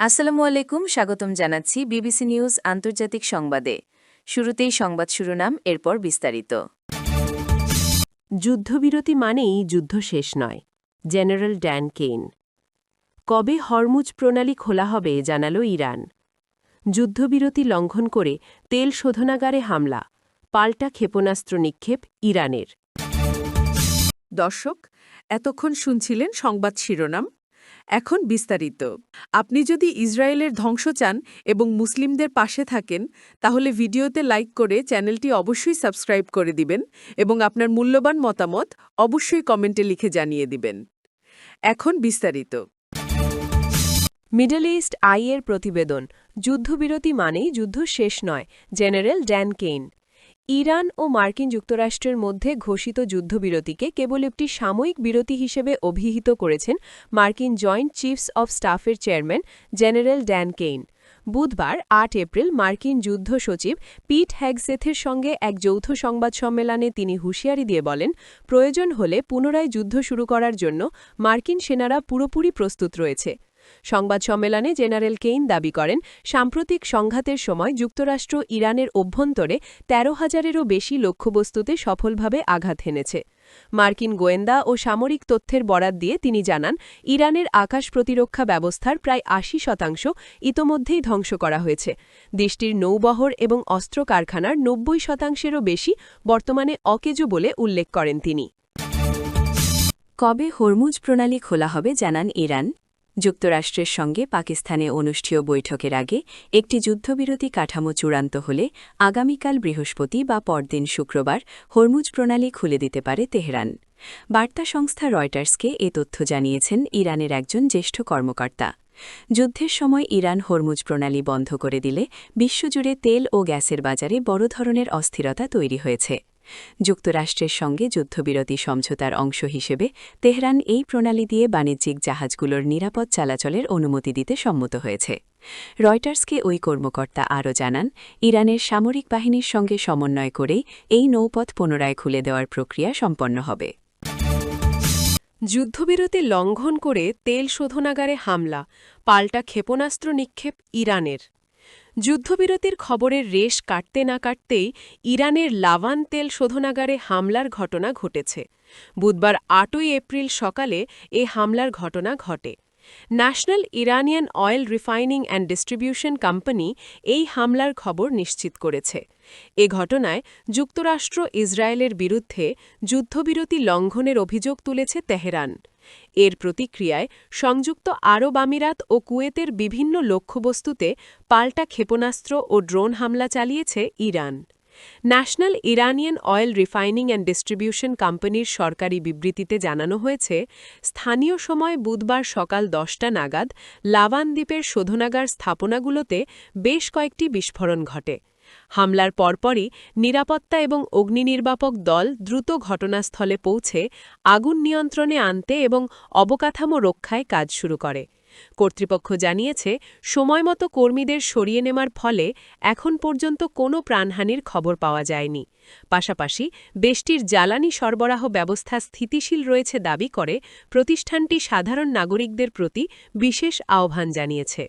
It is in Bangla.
আসসালামু আলাইকুম, স্বাগতম জানাচ্ছি বিবিসি নিউজ আন্তর্জাতিক সংবাদে। শুরুতেই সংবাদ শিরোনাম, এরপর বিস্তারিত। যুদ্ধবিরতি মানেই যুদ্ধ শেষ নয়, জেনারেল ড্যান কেইন। কবে হরমুজ প্রণালী খোলা হবে জানালো ইরান। যুদ্ধবিরতি লঙ্ঘন করে তেল শোধনাগারে হামলা, পাল্টা ক্ষেপণাস্ত্র নিক্ষেপ ইরানের। দর্শক, এতক্ষণ শুনছিলেন সংবাদ শিরোনাম। এখন বিস্তারিত। আপনি যদি ইসরায়েলের ধ্বংস চান এবং মুসলিমদের পাশে থাকেন, তাহলে ভিডিওতে লাইক করে চ্যানেলটি অবশ্যই সাবস্ক্রাইব করে দিবেন এবং আপনার মূল্যবান মতামত অবশ্যই কমেন্টে লিখে জানিয়ে দিবেন। এখন বিস্তারিত। মিডল ইস্ট আইয়ের প্রতিবেদন, যুদ্ধবিরতি মানেই যুদ্ধ শেষ নয়, জেনারেল ড্যান কেইন। ইরান ও মার্কিন যুক্তরাষ্ট্রের মধ্যে ঘোষিত যুদ্ধবিরতিকে কেবল একটি সাময়িক বিরতি হিসেবে অভিহিত করেছেন মার্কিন জয়েন্ট চিফস অব স্টাফের চেয়ারম্যান জেনারেল ড্যান কেইন। বুধবার ৮ এপ্রিল মার্কিন যুদ্ধ সচিব পিট হেগসেথের সঙ্গে এক যৌথ সংবাদ সম্মেলনে তিনি হুঁশিয়ারি দিয়ে বলেন, প্রয়োজন হলে পুনরায় যুদ্ধ শুরু করার জন্য মার্কিন সেনারা পুরোপুরি প্রস্তুত রয়েছে। সংবাদ সম্মেলনে জেনারেল কেইন দাবি করেন, সাম্প্রতিক সংঘাতের সময় যুক্তরাষ্ট্র ইরানের অভ্যন্তরে ১৩,০০০-এরও বেশি লক্ষ্যবস্তুতে সফলভাবে আঘাত হেনেছে। মার্কিন গোয়েন্দা ও সামরিক তথ্যের বরাত দিয়ে তিনি জানান, ইরানের আকাশ প্রতিরক্ষা ব্যবস্থার প্রায় ৮০% ইতোমধ্যেই ধ্বংস করা হয়েছে। দেশটির নৌবহর এবং অস্ত্র কারখানার ৯০%-এরও বেশি বর্তমানে অকেজো বলে উল্লেখ করেন তিনি। কবে হরমুজ প্রণালী খোলা হবে জানান ইরান। যুক্তরাষ্ট্রের সঙ্গে পাকিস্তানে অনুষ্ঠেয় বৈঠকের আগে একটি যুদ্ধবিরতি কাঠামো চূড়ান্ত হলে আগামীকাল বৃহস্পতি বা পরদিন শুক্রবার হরমুজ প্রণালী খুলে দিতে পারে তেহরান। বার্তা সংস্থা রয়টার্সকে এ তথ্য জানিয়েছেন ইরানের একজন জ্যেষ্ঠ কর্মকর্তা। যুদ্ধের সময় ইরান হরমুজ প্রণালী বন্ধ করে দিলে বিশ্বজুড়ে তেল ও গ্যাসের বাজারে বড় ধরনের অস্থিরতা তৈরি হয়েছে। যুক্তরাষ্ট্রের সঙ্গে যুদ্ধবিরতি সমঝোতার অংশ হিসেবে তেহরান এই প্রণালী দিয়ে বাণিজ্যিক জাহাজগুলোর নিরাপদ চলাচলের অনুমতি দিতে সম্মত হয়েছে। রয়টার্সকে ওই কর্মকর্তা আরও জানান, ইরানের সামরিক বাহিনীর সঙ্গে সমন্বয় করেই এই নৌপথ পুনরায় খুলে দেওয়ার প্রক্রিয়া সম্পন্ন হবে। যুদ্ধবিরতি লঙ্ঘন করে তেল শোধনাগারে হামলা, পাল্টা ক্ষেপণাস্ত্র নিক্ষেপ ইরানের। যুদ্ধবিরতির খবরের রেশ কাটতে না কাটতেই ইরানের লাভান তেল শোধনাগারে হামলার ঘটনা ঘটেছে। বুধবার ৮ এপ্রিল সকালে এ হামলার ঘটনা ঘটে। National Iranian oil refining and distribution company এই হামলার খবর নিশ্চিত করেছে। এ ঘটনায় যুক্তরাষ্ট্র ইসরায়েলের বিরুদ্ধে যুদ্ধবিরতি লঙ্ঘনের অভিযোগ তুলেছে তেহরান। এর প্রতিক্রিয়ায় সংযুক্ত আরব আমিরাত ও কুয়েতের বিভিন্ন লক্ষ্যবস্তুতে পাল্টা ক্ষেপণাস্ত্র ও ড্রোন হামলা চালিয়েছে Iran. National Iranian oil refining and distribution কোম্পানির সরকারি বিবৃতিতে জানানো হয়েছে, স্থানীয় সময় বুধবার সকাল ১০টা নাগাদ লাভান দ্বীপের শোধনাগার স্থাপনাগুলোতে বেশ কয়েকটি বিস্ফোরণ ঘটে। হামলার পরপরই নিরাপত্তা এবং অগ্নিনির্বাপক দল দ্রুত ঘটনাস্থলে পৌঁছে আগুন নিয়ন্ত্রণে আনতে এবং অবকাঠামো রক্ষায় কাজ শুরু করে। কর্তৃপক্ষ জানিয়েছে, সময়মতো কর্মীদের সরিয়ে নেওয়ার ফলে এখন পর্যন্ত কোনো প্রাণহানির খবর পাওয়া যায়নি। পাশাপাশি দেশটির জ্বালানি সরবরাহ ব্যবস্থা স্থিতিশীল রয়েছে দাবি করে প্রতিষ্ঠানটি সাধারণ নাগরিকদের প্রতি বিশেষ আহ্বান জানিয়েছে।